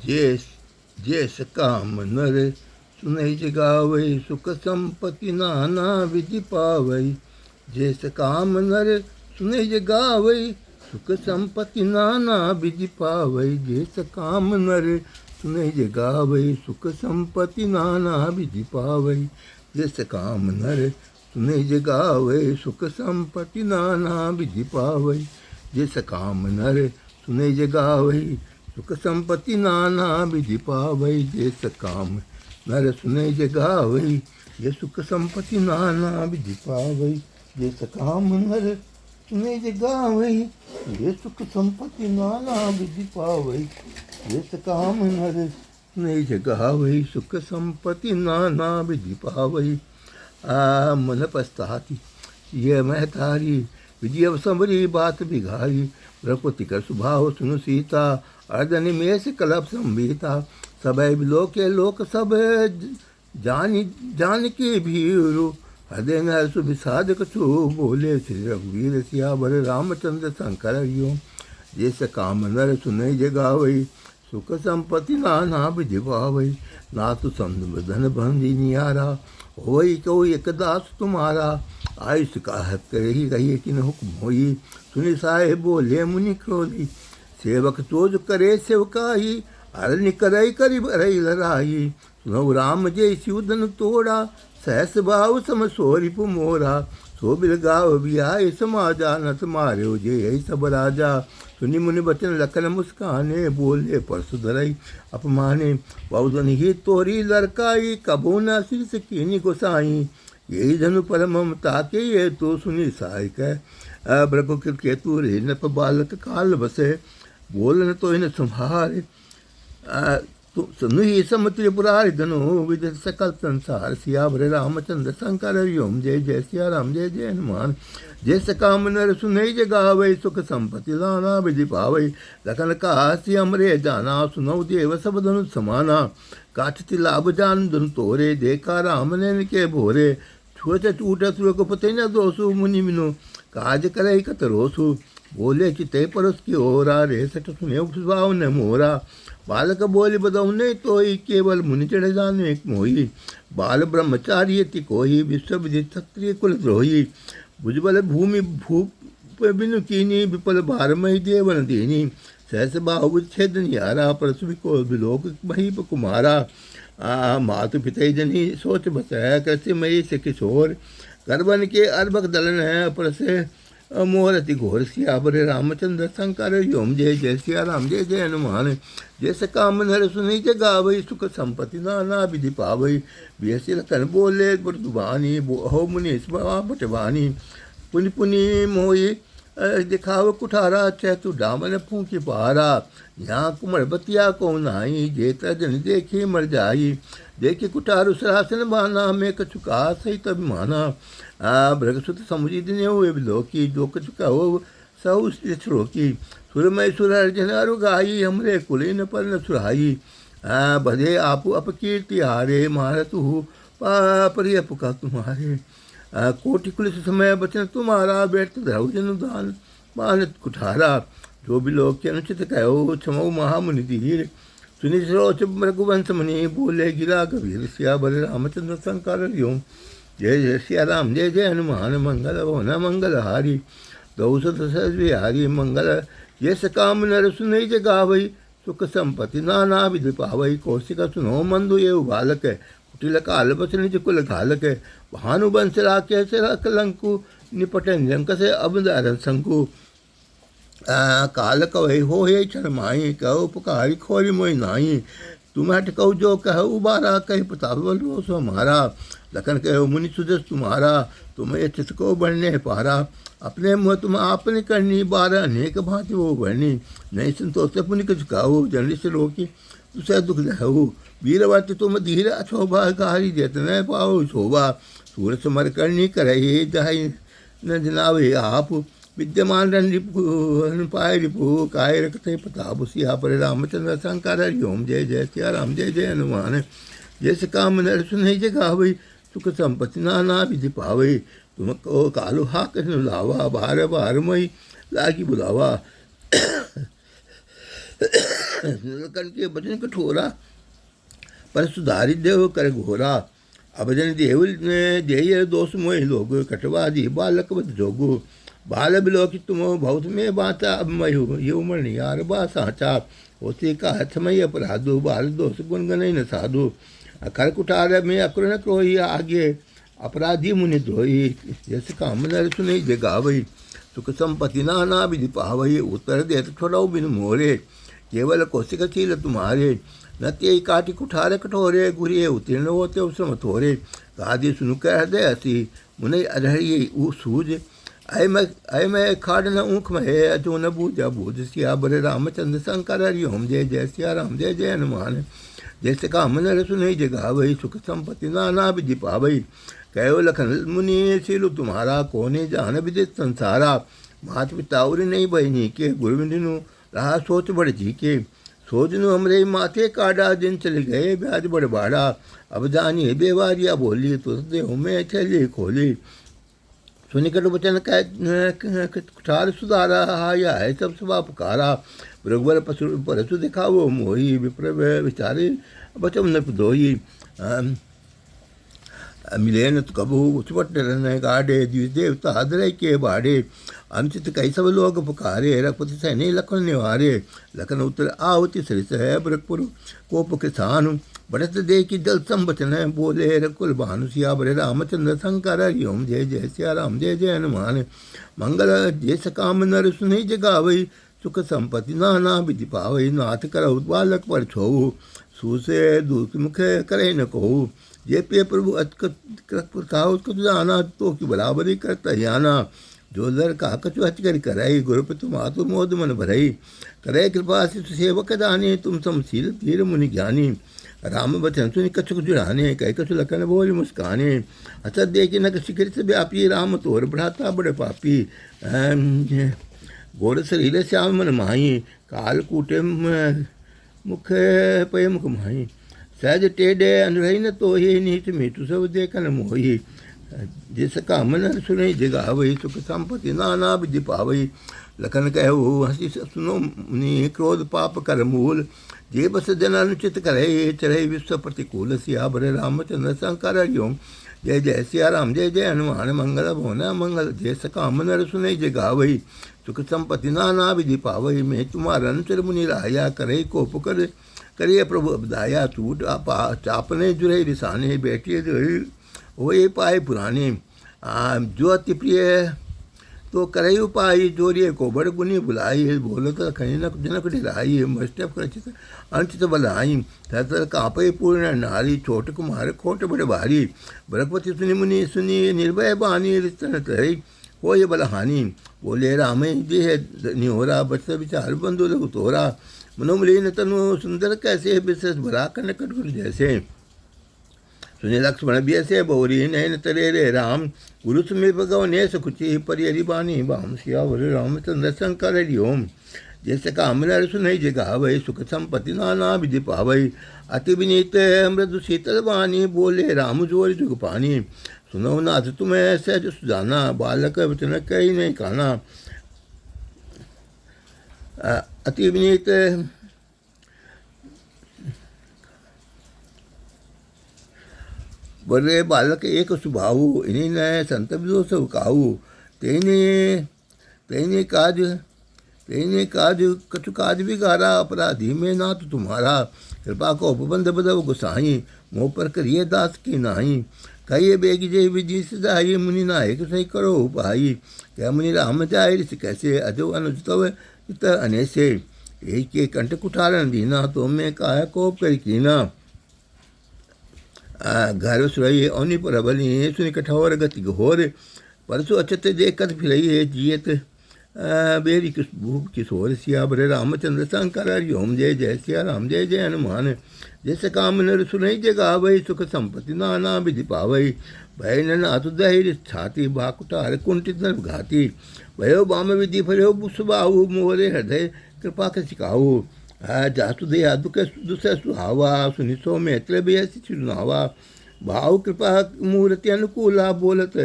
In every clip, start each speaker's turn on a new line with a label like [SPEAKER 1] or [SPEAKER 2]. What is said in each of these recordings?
[SPEAKER 1] जैस जैस काम नर सुनहि जगावै, सुख संपत्ति नाना विधि पावै। जैस काम नर सुनहि जगावै, सुख संपत्ति नाना विधि पावै। जैस काम नर सुनहि जगावै, सुख संपत्ति नाना विधि पावै। जैस काम नर सुनहि जगावै, सुख संपत्ति नाना विधि पावै। जैस काम नर सुनहि जगावै, सुख संपत्ति नाना विधि पावै। जैस काम नर सुनहि जगावै, ये सुख संपत्ति नाना विधि पावै। जैस काम नर सुनहि जगावै, ये सुख संपत्ति नाना विधि पावै। जैस काम नर सुनहि जगावै, सुख संपत्ति नाना विधि पावै। मन पछताती ये महतारी, विधि अवसंवरी बात बिघारी। रघुपति कर सुभाव सुनु सीता, अर्दन में से कलप संभीता। सबै बिलोके लोक सब, जान के भीरु। हृदय न सुविषाद कछु, बोले श्री रघुवीर सियावर रामचंद्र शंकर हरिओम। जैस काम नर सुनहि जगावै, सुख संपत्ति नाना विधि पावै। नाथ समुद्र धन बंदी नियारा, होई को एक दास तुम्हारा। आयुष कहत करही कहिए किन हुक्म होई, सुनि साहे बोले मुनि क्रोधी। सेवक तोज करे सेवकाई, अरण्य करई करि रही लड़ाई। सुनौ राम जय सिउदन तोड़ा, सहस भाव सम सोरिपु मोरा। सो बिल गाव बियाय समाजा, नत मार्यो जय सब राजा। सुनि मुनि बचन लखन मुस्काने, बोले परसु धरई अपमाने। बहुधन ही तोरी लड़काई, कबो न शीस कीनी गोसाई। यही धनु पर ममता के ये तो सुनि साय कह। ब्रघु केतु रे नप बालक काल बसे, बोलन तो इन संहारे। सुनु ही सम त्रिपुरारि धनु, विद सकल संसार। सियावर रामचंद्र शंकर हरिओम। जय जय सिया राम, जय जय हनुमान। जैस काम नर सुनहि जगावै, सुख संपत्ति नाना विधि पावै। लखन कहासी हमरे जाना, सुनौ देव सब धनु समाना। काटति लाभ जान धनु तोरे, देखा राम नैन के भोरे। छुअत टूट सुख पते न दोसु, मुनि मिनु काज करई कत रोसु। बोले चिते परस की ओरा, रे सठ सुने सुभाव न मोरा। बालक बोले बदऊ नहीं तोई, केवल मुनि चढ़ जाने एक मोही। बाल ब्रह्मचारी अति कोही, विश्व विदित क्षत्रिय कुल द्रोही। भुजबल भूमि भूप बिनु कीनी, विपल भारमय देवन दीनी। सहस बाहु छेद निहारा, परसु को बिलोक महीप कुमारा। मातु पिता जनी सोच बसै, कृषि मई से किशोर। गर्वन के अर्भक दलन है, परस मोहरति घोर। सियावर रामचंद्र शंकर हरिओम। जय जय सिया राम, जय जय हनुमान। जैस काम नर सुनहि जगावै, सुख संपत्ति नाना विधि पावै। बियसि लखन बोले बरदुबानी, हो मुनि बटवानी। पुनि पुनि मोहि दिखाव कुठारा, चैतु डामन फूंकी पहारा। यहाँ कुमर बतिया को नाई, जेता जन देखे मर जाई। देखे कुठारु सरासन बाना, मैं कछु कहा सहित अभिमाना। भृगसुत समुझी दिन हुए बिलोकी, जो कछु कहो सहु श्लोकी। सुरमय सुर अर्जन अरु गाई, हमरे कुलीन पर न सुराई। बधे आपु अपकीर्ति हारे, मारतु परिय पुका तुम्हारे। कोटि कुलिस समय बचन तुम्हारा, व्यर्थ धरऊ जन दान मानत कुठारा। जो भी लोग के अनुचित कहो, क्षमो महामुनि धीर। सुनि सरोच रघुवंश मुनि, बोले गिरा कबीर। सियावर रामचंद्र शंकर हरिओम। जय जय सिया राम, जय जय हनुमान। मंगल भवन मंगल हारी, गौसत सहज बिहारी। मंगल जैस काम नर सुनहि जगावै, सुख संपत्ति नाना विधि पावै। कौशिक सुनो मंदु ये बालक, कुटिल काल बस निज कुल घालक। भानुवंश राकेश कलंकु, निपट निरंक से अबदार शंकु। काल कवै हो हे क्षण माई, कहो पुकारी खोरी मोहि नाई। तुम हट कहो जो कह उबारा, कही प्रताप बल रोस हमारा। लखन कहो मुनि सुजस तुम्हारा, तुम ये चित को बढ़ने पारा। अपने मुँह तुम आपने करनी, बारह अनेक भांति वो बढ़नी। नहीं संतोष पुनि कुछ कहो, जनरी से रोकी तुसे दुख दहु। वीरवत तुम धीर अछोभा, गारी देत न पाओ शोभा। सूर समर करनी करही, दहाई न जनावे आप। विद्यमान रिपु पाए रिपु, काय रखते प्रताप। सियावर रामचंद्र शंकर हरिओम। जय जय सिया राम, जय जय हनुमान। जैसे काम नर सुनहि जगावै, सुख संपत्ति नाना विधि पावै। तुम को कालु हाक लावा, बार बार मई लागी बुलावा। करके बचन कठोरा पर सुधारी देव कर घोरा। अभजन देव देय दोष मोह लोग कटवादी बालक बद जोगु। बाल बिलोक तुमो बहुत में बाता अब मयु ये उमर यार बा साचा होती का हथमय अपराधु बाल दोष गुण गण न साधु। अखर कुठार में अक्र न क्रोही आगे अपराधी मुनि द्रोही। जस काम नर सुनई जगावई सुख संपत्ति नाना विधि पावई। उत्तर देत छोड़ो बिन मोरे केवल कौशिकशील तुम्हारे। न ते काटि कुठार कठोरे गुरिये उत्तीर्ण होते श्रम थोरे। गादी सुनु कह हृदय हसी मुनि अधरिये सूझ। अय मैं खाड़ न ऊख महे अजो न बूझा बूझ। सिया बरे रामचंद्र शंकर हरि ओम जय जय सिया राम जय जय हनुमान। जैसे काम नर सुनई जगावई सुख संपत्ति नाना विधि पावई। कहो लखन मुनि शीलु तुम्हारा कोने जान विदित संसारा। मात पिता उरि नहीं बहनी के गुरु बिनु रहा सोच बड़ जी के। सोचनु हमरे माथे काढ़ा दिन चले गए ब्याज बड़ बाड़ा। अब जानिए बेवारिया बोली तो देह में थैली खोली। सुनिकट वचन कह कुठार सुधारा हाया है सब सभा पुकारा। रघुवर परसु दिखावो मोही विप्र विचारे बचम न दोही। मिलेन तो कबू उचपट रहने गाढ़े द्विज देवता हदरे के बाढ़े। अनुचित कई सब लोग पुकारे रघुपति सैनी लखन निवारे। लखन उत्तर आहुति सरिस है बरकपुर कोप किसान। बढ़त दे की जल संबचन बोले रघुकुल भानु सिया बरे रामचंद्र शंकर हरि ओम जय जय सिया राम जय जय हनुमान। मंगल जय सकाम नर सुनि जगावई सुख संपत्ति नाना विधि पावई। नाथ करहु बालक पर छोऊ सूसे दूत मुख करे न कहू। जे पे प्रभु अचकताओ उसको जाना तो की बराबरी करता याना। जो लर का कछु हच कर कराई गुरुपति मातु मोद मन भरई। करे कृपा शिशु सेवक दानी तुम समशील धीर मुनि ज्ञानी। राम बचन सुनि कछु जुड़ाने कई कछु लखन बोल मुस्काने। असत देखी नक शिखर से व्यापी राम तोर बढ़ाता बड़े पापी। गोर शरीर श्याम मन माही काल कूटे मुख पय मुख माही। सहज टेढ़े अनुरही न तो ही नीत मीठु सब देखन मोही। जिस काम नर सुनई जगावई सुख संपत्ति नाना विधि पावई। लखन कहु हंसी सुनो मुनि क्रोध पाप कर मूल। जे बस जन अनुचित करे चढ़े विश्व प्रतिकूल। सिया बरे रामचंद्र शंकर हरि ओम जय जय सिया राम जय जय हनुमान। मंगल भवन मंगल जय सकाम नर सुनई जगावई सुख संपत्ति नाना विधि पावई। मैं तुम्हारा अनुचर मुनि राया करे कोप कर करिए प्रभु अबदाया। टूट चापने जुरे रिसाने बैठिए वो ये पाए पुराने। जो अति प्रिय तो करे उपाय जोरिए को बड़ गुनी बुलाई। बोलो तो खनी न जनक ढिलाई मस्टप करचित अंचित बलाई। तर कापे पूर्ण नारी छोट कुमार खोट बड़े भारी। बरकपति सुनि मुनि सुनी निर्भय बानी रिस्तन तरी हो ये बलहानी। बोले राम जी है निहोरा बच विचार बंधु लघु तोरा। मनोमलीन तनु सुंदर कैसे विशेष भरा कन कटुर जैसे। सुने लक्ष्मण भी ऐसे बोरी नयन तरे रे राम। गुरु समीप गौ ने सकुचि परिहरि बानी बाम। सिया वर रामचंद्र शंकर हरि ओम जैसे काम नर सुनई जगावई सुख संपत्ति नाना विधि पावई। अति विनीत मृदु शीतल वाणी बोले राम जोर जुग पानी। सुनो नाथ तुम्हें सहज सुजाना बालक वचन कही नहीं काना। अति विनीत बड़े बालक एक स्वभाव। इन्हीं ने संत विदोष काऊ। तेने काज कछु काज बिगारा। अपराधी में नाथ तुम्हारा। कृपा को उपबंध बदव गुसाई। मोह पर करिए दास की नाही। कहिए बेगी जय विधि सदाई। मुनि नायक सही करो उपाई। क्या मुनि राम जाय ऋषि कैसे अजो अनुजतव चित अनेसे। एक के कंठ कुठारन दीना तो मैं काया कोप कर कीना। घर सुरई औनी पर बली सुनि कठोर गति घोर। परसु अचत देखत फिरई जियत बेरी किस भूप किशोर। सिया बरे रामचंद्र शंकर हरि ओम जय जय सिया राम जय जय हनुमान। जैसे काम नर सुनई जगावई सुख संपत्ति नाना विधि पावई। भय नाथ धैर्य छाती बाकुटार कुंठित न घाती। भयो बाम विधि फलो सुबाहु मोरे हृदय कृपा के सिकाऊ। जासु दया दुख दुसह सुहावा। सुनि सो मैत्र बेहसी चुनावा। भाव कृपा मूर्ति अनुकूला बोलत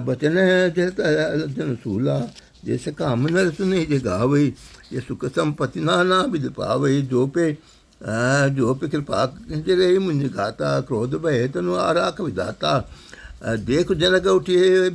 [SPEAKER 1] बचन जन सूला। जैसे काम नर सुनई जगावई ये सुख संपत्ति नाना विधि पावई। जो पे कृपा रही मुझ गाता, क्रोध भय तनु आराख विधाता। देख जनक उठिए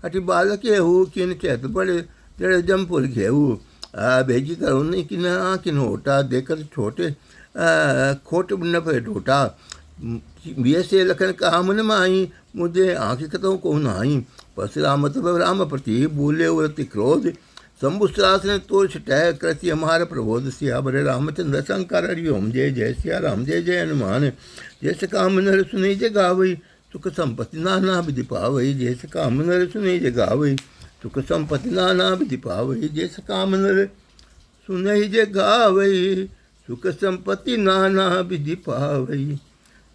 [SPEAKER 1] अति बालक हो, किन चैत बड़े जड़े जमपुर घेऊ। भेजी करो नहीं किन होटा, देकर छोटे खोट न पे ढोटा। ये से लखन कहा मन माई, मुझे आँखि कतों को नहाई। परशुराम तब राम प्रति बोले उरति क्रोध। शंभुश्रास ने तो छटह कृति हमार प्रबोध। सियावर रामचंद्र शंकर हरि ओम। जय जय सिया राम जय जय हनुमान। जैसे काम नर सुनी जय गावई, सुख संपत्ति नाना विधि पावई। जैसे काम नर सुनी जय गावई, सुख संपत्ति नाना विधि पावई। जैसे काम नर सुनी जय गावई, सुख संपत्ति नाना विधि पावई।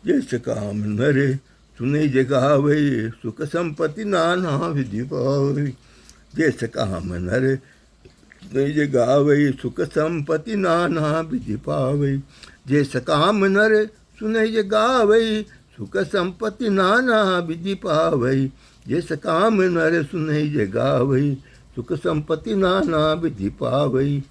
[SPEAKER 1] जैसे काम नर सुनी जय गावई, सुख संपत्ति नाना विधि पावई। जैसे काम नर सुनी जय गावई, सुख संपत्ति नाना विधि पावई। जैसे काम नर सुनी जय गावई, सुख संपत्ति नाना विधि पावई। जैसे काम नर सुनी जय गावई, सुख संपत्ति नाना विधि पावई।